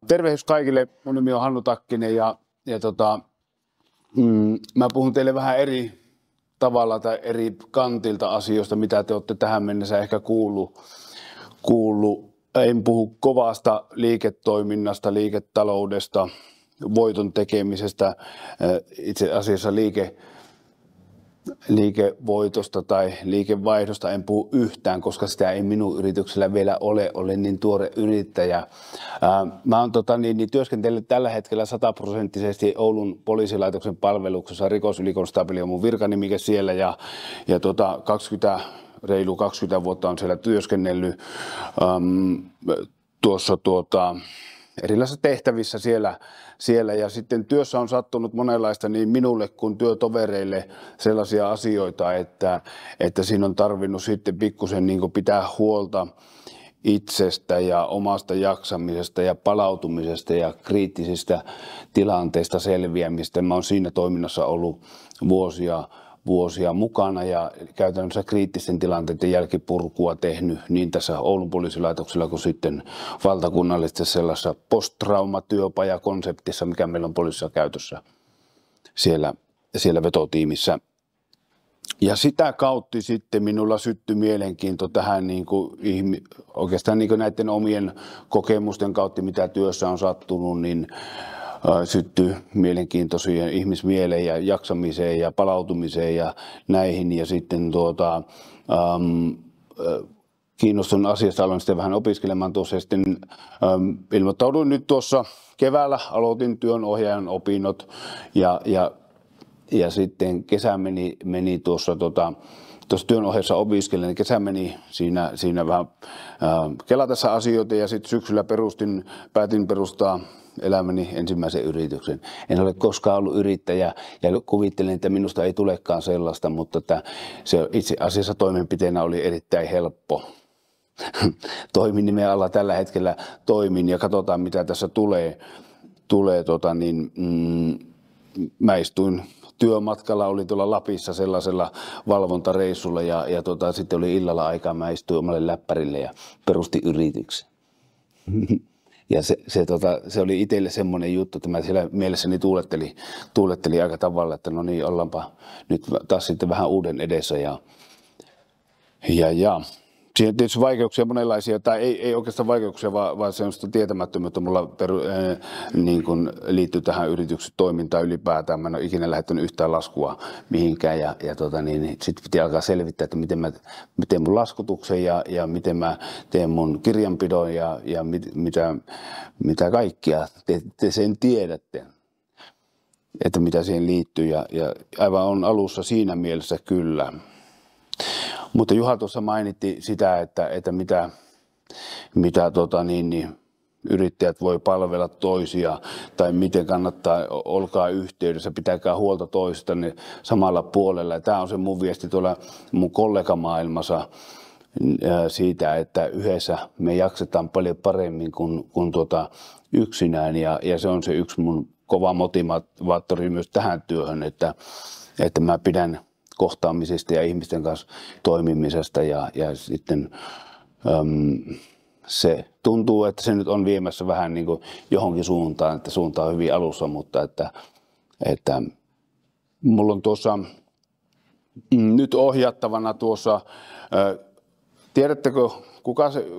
Tervehdys kaikille, mun nimi on Hannu Takkinen ja mä puhun teille vähän eri tavalla tai eri kantilta asioista, mitä te olette tähän mennessä ehkä kuullut. En puhu kovasta liiketoiminnasta, liiketaloudesta, voiton tekemisestä, itse asiassa liikevoitosta tai liikevaihdosta en puhu yhtään, koska sitä ei minun yrityksellä vielä olen niin tuore yrittäjä. Mä oon työskentelen tällä hetkellä 100% Oulun poliisilaitoksen palveluksessa, rikosylikonstaapeli on mun virkanimike siellä ja reilu 20 vuotta on siellä työskennellyt erilaisissa tehtävissä siellä ja sitten työssä on sattunut monenlaista niin minulle kuin työtovereille sellaisia asioita, että siinä on tarvinnut sitten pikkusen niin pitää huolta itsestä ja omasta jaksamisesta ja palautumisesta ja kriittisistä tilanteista selviämistä. Mä oon siinä toiminnassa ollut vuosia mukana ja käytännössä kriittisten tilanteiden jälkipurkua tehnyt niin tässä Oulun poliisilaitoksella kuin sitten valtakunnallisesti sellaisessa posttraumatyöpajakonseptissa, mikä meillä on poliisissa käytössä siellä vetotiimissä. Ja sitä kautta sitten minulla syttyi mielenkiinto tähän oikeastaan näiden omien kokemusten kautta, mitä työssä on sattunut, niin syttyy mielenkiintoisia ihmismieleen ja jaksamiseen ja palautumiseen ja näihin ja sitten kiinnostun asiasta, aloin sitten vähän opiskelemaan tuossa ja sitten ilmoittauduin nyt tuossa keväällä, aloitin työnohjaajan opinnot ja sitten kesä meni tuossa työnohjeessa opiskelen, niin kesä meni siinä vähän kelatessa asioita ja sitten syksyllä päätin perustaa elämäni ensimmäisen yrityksen. En ole koskaan ollut yrittäjä ja kuvittelin, että minusta ei tulekaan sellaista, mutta se itse asiassa toimenpiteenä oli erittäin helppo. Toimin nimen alla tällä hetkellä ja katsotaan mitä tässä tulee. Mä istuin työmatkalla, oli tuolla Lapissa sellaisella valvontareissulla ja sitten oli illalla aikaa, mä istuin omalle läppärille ja perustin yrityksen. Ja se oli itselle semmoinen juttu, että mä siellä mielessäni tuulettelin aika tavalla, että no niin, ollaanpa nyt taas sitten vähän uuden edessä ja siihen tietysti vaikeuksia monenlaisia, tai ei oikeastaan vaikeuksia, vaan semmoista tietämättömyyttä mulla niin kun liittyy tähän yrityksen toimintaan ylipäätään. Mä en ole ikinä lähettänyt yhtään laskua mihinkään sitten piti alkaa selvittää, että miten mä teen mun laskutuksen ja miten mä teen mun kirjanpidon ja mitä kaikkia te sen tiedätte, että mitä siihen liittyy ja aivan on alussa siinä mielessä kyllä. Mutta Juha tuossa mainitti sitä, että mitä yrittäjät voi palvella toisia tai miten kannattaa, olkaa yhteydessä, pitäkää huolta toisista samalla puolella. Ja tämä on se mun viesti tuolla mun kollegamaailmassa siitä, että yhdessä me jaksetaan paljon paremmin kuin yksinään ja se on se yksi mun kova motivaattori myös tähän työhön, että mä pidän kohtaamisesta ja ihmisten kanssa toimimisesta ja sitten se tuntuu, että se nyt on viemässä vähän niin kuin johonkin suuntaan, että suunta on hyvin alussa, mutta että mulla on tuossa nyt ohjattavana tiedättekö,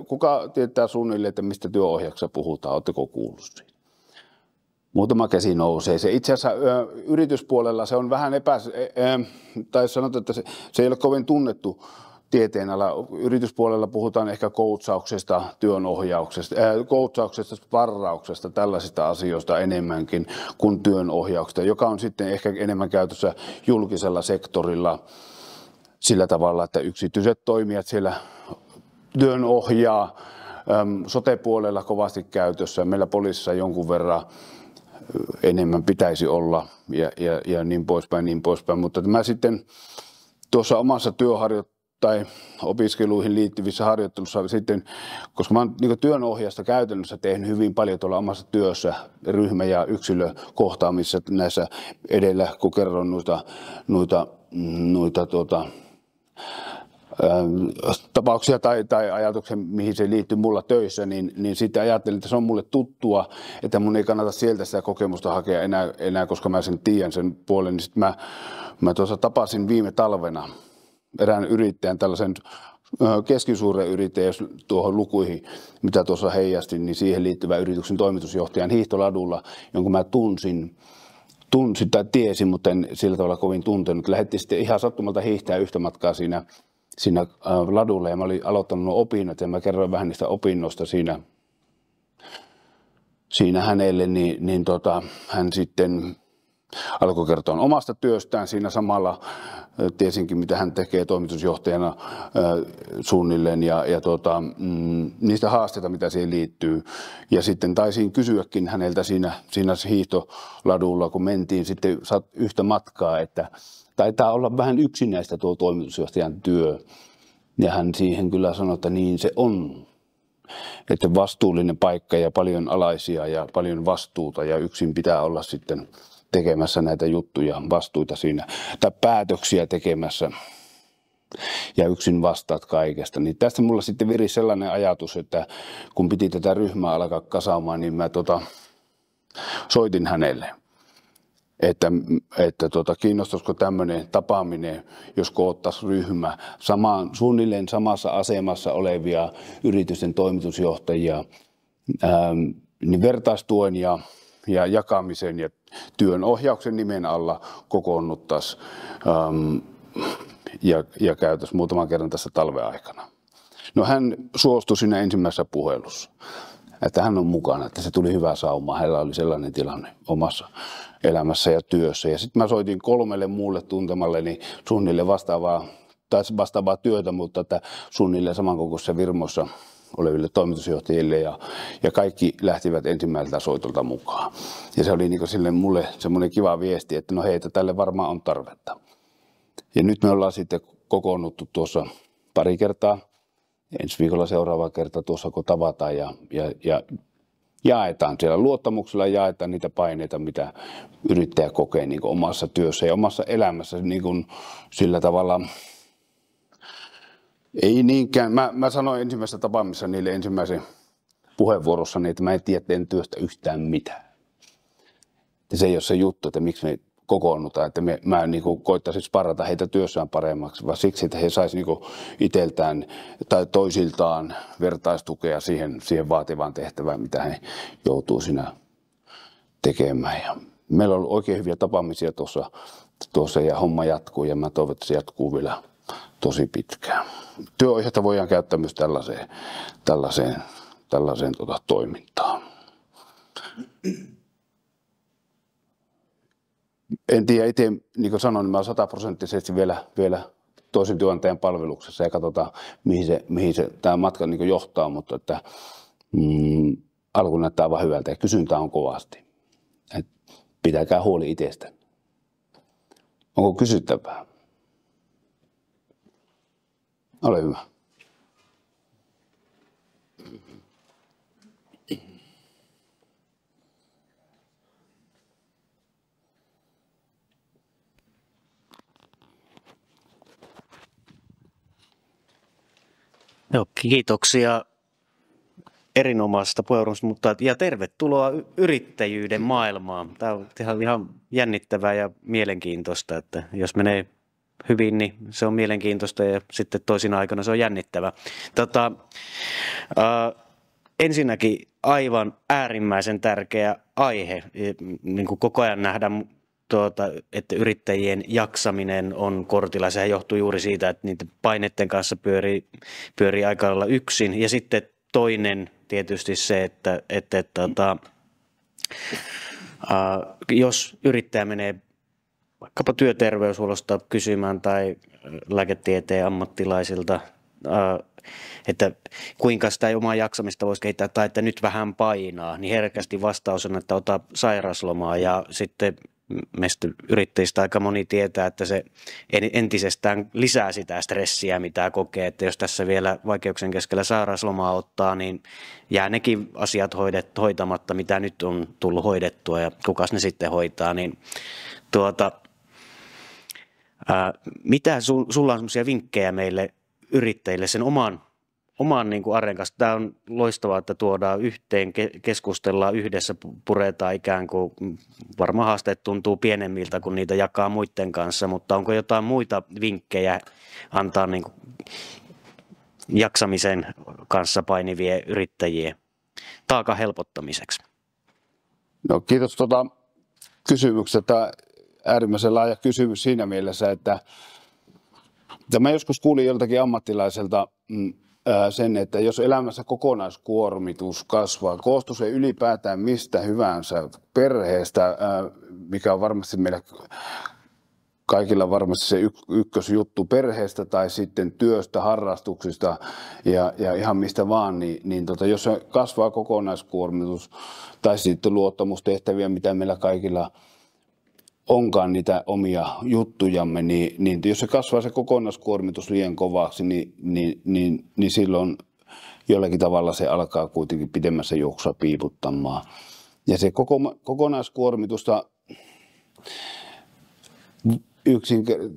kuka tietää suunnilleen, että mistä työohjauksessa puhutaan, oletteko kuullut siitä? Muutama käsi nousee. Se itse asiassa yrityspuolella se on vähän tai sanotaan, että se ei ole kovin tunnettu tieteenala. Yrityspuolella puhutaan ehkä coachauksesta, työnohjauksesta, sparrauksesta, tällaisista asioista enemmänkin kuin työnohjauksesta, joka on sitten ehkä enemmän käytössä julkisella sektorilla sillä tavalla, että yksityiset toimijat siellä työnohjaa. Sote-puolella kovasti käytössä, meillä poliisissa jonkun verran enemmän pitäisi olla ja niin poispäin, mutta mä sitten tuossa omassa tai opiskeluihin liittyvissä harjoittelussa sitten, koska mä oon työnohjausta käytännössä tehnyt hyvin paljon tuolla omassa työssä, ryhmä- ja yksilökohtaamissa näissä edellä, kun kerron noita tapauksia tai ajatuksia, mihin se liittyy mulla töissä, niin sitten ajattelin, että se on mulle tuttua, että mun ei kannata sieltä sitä kokemusta hakea enää koska mä sen tiedän sen puolen. Niin sitten mä tuossa tapasin viime talvena erään yrittäjän, tällaisen keskisuuren yrittäjän, jos tuohon lukuihin, mitä tuossa heijastin, niin siihen liittyvä yrityksen toimitusjohtajan hiihtoladulla, jonka mä tunsin tai tiesin, mutta en sillä tavalla kovin tuntenut. Lähdettiin sitten ihan sattumalta hiihtää yhtä matkaa siinä ladulla ja mä olin aloittanut nuo opinnot ja mä kerroin vähän niistä opinnoista siinä hänelle, niin hän sitten alkoi kertoa omasta työstään siinä samalla. Tiesinkin, mitä hän tekee toimitusjohtajana suunnilleen ja niistä haasteita, mitä siihen liittyy. Ja sitten taisin kysyäkin häneltä siinä hiihtoladulla, kun mentiin sitten yhtä matkaa, että taitaa olla vähän yksinäistä tuo toimitusjohtajan työ. Ja hän siihen kyllä sanoi, että niin se on. Että vastuullinen paikka ja paljon alaisia ja paljon vastuuta ja yksin pitää olla sitten tekemässä näitä juttuja, vastuita siinä, tai päätöksiä tekemässä ja yksin vastaat kaikesta. Niin tästä mulla sitten virisi sellainen ajatus, että kun piti tätä ryhmää alkaa kasaamaan, niin mä soitin hänelle, että kiinnostaisiko tämmöinen tapaaminen, jos koottaisiin ryhmä suunnilleen samassa asemassa olevia yritysten toimitusjohtajia, niin vertaistuen ja jakamisen ja työn ohjauksen nimen alla kokoonnuttaisiin ja käytäisiin muutaman kerran tässä talven aikana. No hän suostui siinä ensimmäisessä puhelussa, että hän on mukana, että se tuli hyvä sauma. Hänellä oli sellainen tilanne omassa elämässä ja työssä. Ja sitten mä soitin 3 muulle tuntemalleni suunnilleen vastaavaa työtä, mutta että suunnilleen samankokoisessa firmoissa oleville toimitusjohtajille ja kaikki lähtivät ensimmäiseltä soitolta mukaan. Ja se oli niin sille mulle semmoinen kiva viesti, että no hei, tälle varmaan on tarvetta. Ja nyt me ollaan sitten kokoonnuttu tuossa pari kertaa, ensi viikolla seuraava kerta tuossa kun tavataan ja jaetaan siellä luottamuksella, jaetaan niitä paineita, mitä yrittäjä kokee niin omassa työssä ja omassa elämässä niin sillä tavalla. Ei niinkään. Mä sanoin ensimmäisessä tapaamisessa niille ensimmäisen puheenvuorossani, että mä en tiedä teidän työstä yhtään mitään. Ja se ei ole se juttu, että miksi me kokoonnutaan, että mä koittaisin sparrata heitä työssään paremmaksi, vaan siksi, että he saisivat itseltään tai toisiltaan vertaistukea siihen vaativaan tehtävään, mitä he joutuu siinä tekemään. Ja meillä on ollut oikein hyviä tapaamisia tuossa ja homma jatkuu ja mä toivon, että se jatkuu vielä tosi pitkään. Työohjausta voidaan käyttää myös tällaiseen toimintaan. En tiedä itse, niin kuin sanoin, niin mä olen 100% vielä toisen työnantajan palveluksessa ja katsotaan, mihin se tämä matka niin johtaa, mutta että, alku näyttää vaan hyvältä ja kysyntää on kovasti. Et pitäkää huoli itsestä. Onko kysyttävää? Ole hyvä. Joo, kiitoksia erinomaisesta puheenvuorosta, ja tervetuloa yrittäjyyden maailmaan. Tämä on ihan jännittävää ja mielenkiintoista, että jos menee hyvin, niin se on mielenkiintoista ja sitten toisina aikana se on jännittävää. Ensinnäkin aivan äärimmäisen tärkeä aihe, niin kuin koko ajan nähdään, että yrittäjien jaksaminen on kortilla. Sehän johtuu juuri siitä, että niiden paineiden kanssa pyörii aika lailla yksin. Ja sitten toinen tietysti se, että jos yrittäjä menee vaikkapa työterveyshuollosta kysymään tai lääketieteen ammattilaisilta, että kuinka sitä omaa jaksamista voisi kehittää tai että nyt vähän painaa, niin herkästi vastaus on, että ota sairaslomaa ja sitten meistä yrittäjistä aika moni tietää, että se entisestään lisää sitä stressiä, mitä kokee, että jos tässä vielä vaikeuksien keskellä sairauslomaa ottaa, niin jää nekin asiat hoitamatta, mitä nyt on tullut hoidettua ja kukas ne sitten hoitaa, niin mitä sulla on sellaisia vinkkejä meille yrittäjille sen oman niin kuin arjen kanssa. Tämä on loistavaa, että tuodaan yhteen, keskustellaan yhdessä, puretaan ikään kuin, varmaan haasteet tuntuu pienemmiltä, kun niitä jakaa muiden kanssa, mutta onko jotain muita vinkkejä antaa niin kuin jaksamisen kanssa painivien yrittäjien taakan helpottamiseksi? No, kiitos kysymyksestä. Äärimmäisen laaja kysymys siinä mielessä, että mä joskus kuulin joltakin ammattilaiselta sen, että jos elämässä kokonaiskuormitus kasvaa, koostuu se ylipäätään mistä hyvänsä perheestä, mikä on varmasti meillä kaikilla varmasti se ykkösjuttu perheestä tai sitten työstä, harrastuksista ja ihan mistä vaan, niin jos se kasvaa kokonaiskuormitus tai sitten luottamustehtäviä, mitä meillä kaikilla onkaan niitä omia juttujamme, niin jos se kasvaa se kokonaiskuormitus liian kovaksi, niin silloin jollakin tavalla se alkaa kuitenkin pidemmässä juoksussa piiputtamaan. Ja se kokonaiskuormitusta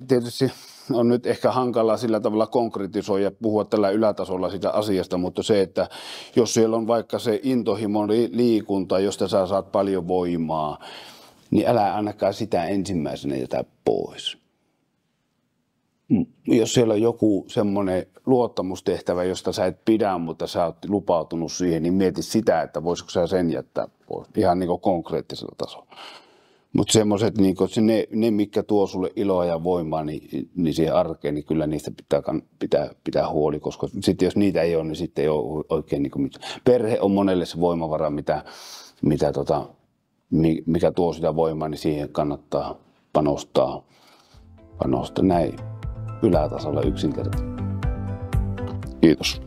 tietysti on nyt ehkä hankalaa sillä tavalla konkretisoida ja puhua tällä ylätasolla sitä asiasta, mutta se, että jos siellä on vaikka se intohimo liikunta, josta sä saat paljon voimaa, niin älä ainakaan sitä ensimmäisenä jätä pois. Jos siellä on joku semmoinen luottamustehtävä, josta sä et pidä, mutta sä oot lupautunut siihen, niin mieti sitä, että voisiko sä sen jättää pois ihan niin kuin konkreettisella tasolla. Mutta semmoiset, niin ne mitkä tuo sulle iloa ja voimaa niin siihen arkeen, niin kyllä niistä pitää huoli, koska sitten jos niitä ei ole, niin sitten ei ole oikein niin kuin mitään. Perhe on monelle se voimavara, mikä tuo sitä voimaa, niin siihen kannattaa panostaa näin ylätasolla yksinkertaisesti. Kiitos.